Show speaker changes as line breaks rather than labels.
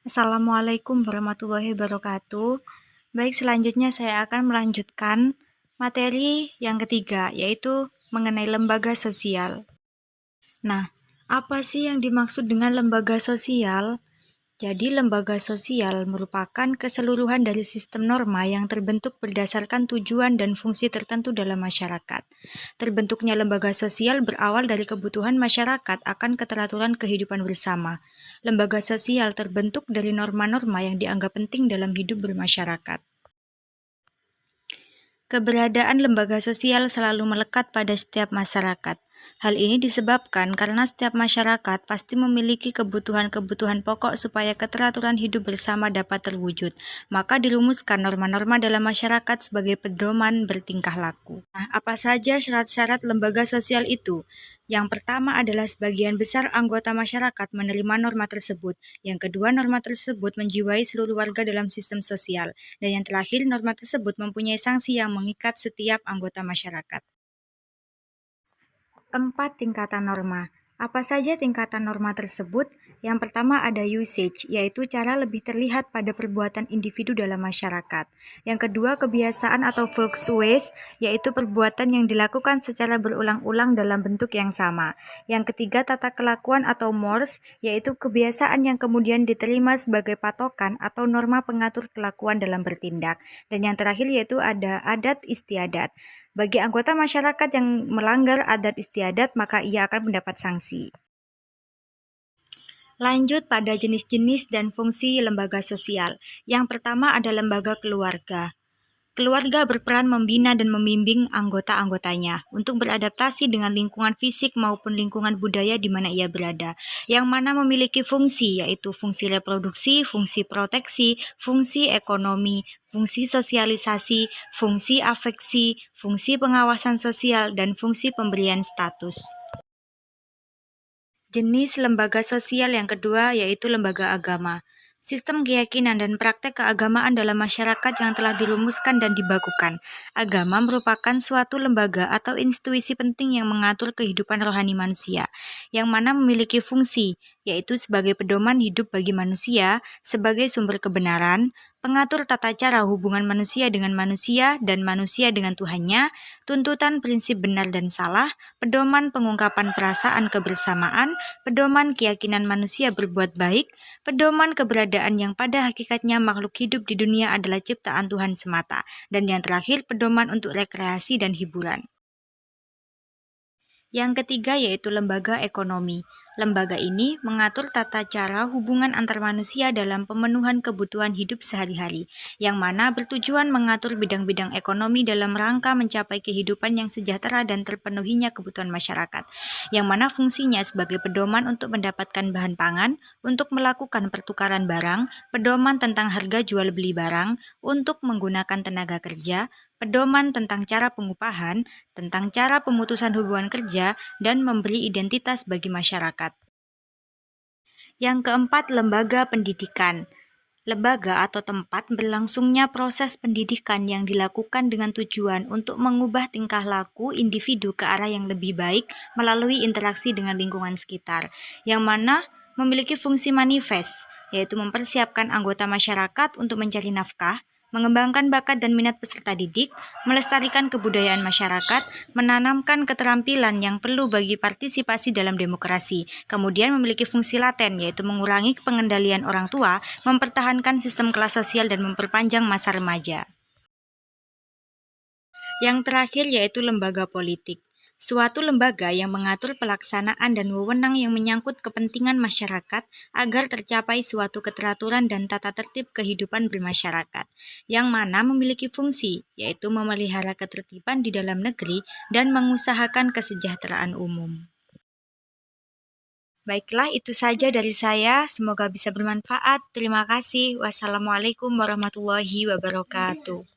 Assalamualaikum warahmatullahi wabarakatuh. Baik, selanjutnya saya akan melanjutkan materi yang ketiga, yaitu mengenai lembaga sosial. Nah, apa sih yang dimaksud dengan lembaga sosial? Jadi, lembaga sosial merupakan keseluruhan dari sistem norma yang terbentuk berdasarkan tujuan dan fungsi tertentu dalam masyarakat. Terbentuknya lembaga sosial berawal dari kebutuhan masyarakat akan keteraturan kehidupan bersama. Lembaga sosial terbentuk dari norma-norma yang dianggap penting dalam hidup bermasyarakat. Keberadaan lembaga sosial selalu melekat pada setiap masyarakat. Hal ini disebabkan karena setiap masyarakat pasti memiliki kebutuhan-kebutuhan pokok supaya keteraturan hidup bersama dapat terwujud. Maka dirumuskan norma-norma dalam masyarakat sebagai pedoman bertingkah laku. Nah, apa saja syarat-syarat lembaga sosial itu? Yang pertama adalah sebagian besar anggota masyarakat menerima norma tersebut. Yang kedua, norma tersebut menjiwai seluruh warga dalam sistem sosial. Dan yang terakhir, norma tersebut mempunyai sanksi yang mengikat setiap anggota masyarakat. 4 tingkatan norma. Apa saja tingkatan norma tersebut? Yang pertama ada usage, yaitu cara lebih terlihat pada perbuatan individu dalam masyarakat. Yang kedua kebiasaan atau volksways, yaitu perbuatan yang dilakukan secara berulang-ulang dalam bentuk yang sama. Yang ketiga tata kelakuan atau mores, yaitu kebiasaan yang kemudian diterima sebagai patokan atau norma pengatur kelakuan dalam bertindak. Dan yang terakhir yaitu ada adat istiadat. Bagi anggota masyarakat yang melanggar adat istiadat, maka ia akan mendapat sanksi. Lanjut pada jenis-jenis dan fungsi lembaga sosial. Yang pertama ada lembaga keluarga. Keluarga berperan membina dan membimbing anggota-anggotanya untuk beradaptasi dengan lingkungan fisik maupun lingkungan budaya di mana ia berada, yang mana memiliki fungsi yaitu fungsi reproduksi, fungsi proteksi, fungsi ekonomi, fungsi sosialisasi, fungsi afeksi, fungsi pengawasan sosial, dan fungsi pemberian status. Jenis lembaga sosial yang kedua yaitu lembaga agama. Sistem keyakinan dan praktek keagamaan dalam masyarakat yang telah dirumuskan dan dibakukan. Agama merupakan suatu lembaga atau institusi penting yang mengatur kehidupan rohani manusia, yang mana memiliki fungsi, yaitu sebagai pedoman hidup bagi manusia, sebagai sumber kebenaran, pengatur tata cara hubungan manusia dan manusia dengan Tuhannya, tuntutan prinsip benar dan salah, pedoman pengungkapan perasaan kebersamaan, pedoman keyakinan manusia berbuat baik, pedoman keberadaan yang pada hakikatnya makhluk hidup di dunia adalah ciptaan Tuhan semata, dan yang terakhir pedoman untuk rekreasi dan hiburan. Yang ketiga yaitu lembaga ekonomi. Lembaga ini mengatur tata cara hubungan antar manusia dalam pemenuhan kebutuhan hidup sehari-hari, yang mana bertujuan mengatur bidang-bidang ekonomi dalam rangka mencapai kehidupan yang sejahtera dan terpenuhinya kebutuhan masyarakat, yang mana fungsinya sebagai pedoman untuk mendapatkan bahan pangan, untuk melakukan pertukaran barang, pedoman tentang harga jual beli barang, untuk menggunakan tenaga kerja, pedoman tentang cara pengupahan, tentang cara pemutusan hubungan kerja, dan memberi identitas bagi masyarakat. Yang keempat, lembaga pendidikan. Lembaga atau tempat berlangsungnya proses pendidikan yang dilakukan dengan tujuan untuk mengubah tingkah laku individu ke arah yang lebih baik melalui interaksi dengan lingkungan sekitar, yang mana memiliki fungsi manifest, yaitu mempersiapkan anggota masyarakat untuk mencari nafkah, mengembangkan bakat dan minat peserta didik, melestarikan kebudayaan masyarakat, menanamkan keterampilan yang perlu bagi partisipasi dalam demokrasi, kemudian memiliki fungsi laten yaitu mengurangi pengendalian orang tua, mempertahankan sistem kelas sosial dan memperpanjang masa remaja. Yang terakhir yaitu lembaga politik. Suatu lembaga yang mengatur pelaksanaan dan wewenang yang menyangkut kepentingan masyarakat agar tercapai suatu keteraturan dan tata tertib kehidupan bermasyarakat, yang mana memiliki fungsi, yaitu memelihara ketertiban di dalam negeri dan mengusahakan kesejahteraan umum. Baiklah, itu saja dari saya. Semoga bisa bermanfaat. Terima kasih. Wassalamualaikum warahmatullahi wabarakatuh.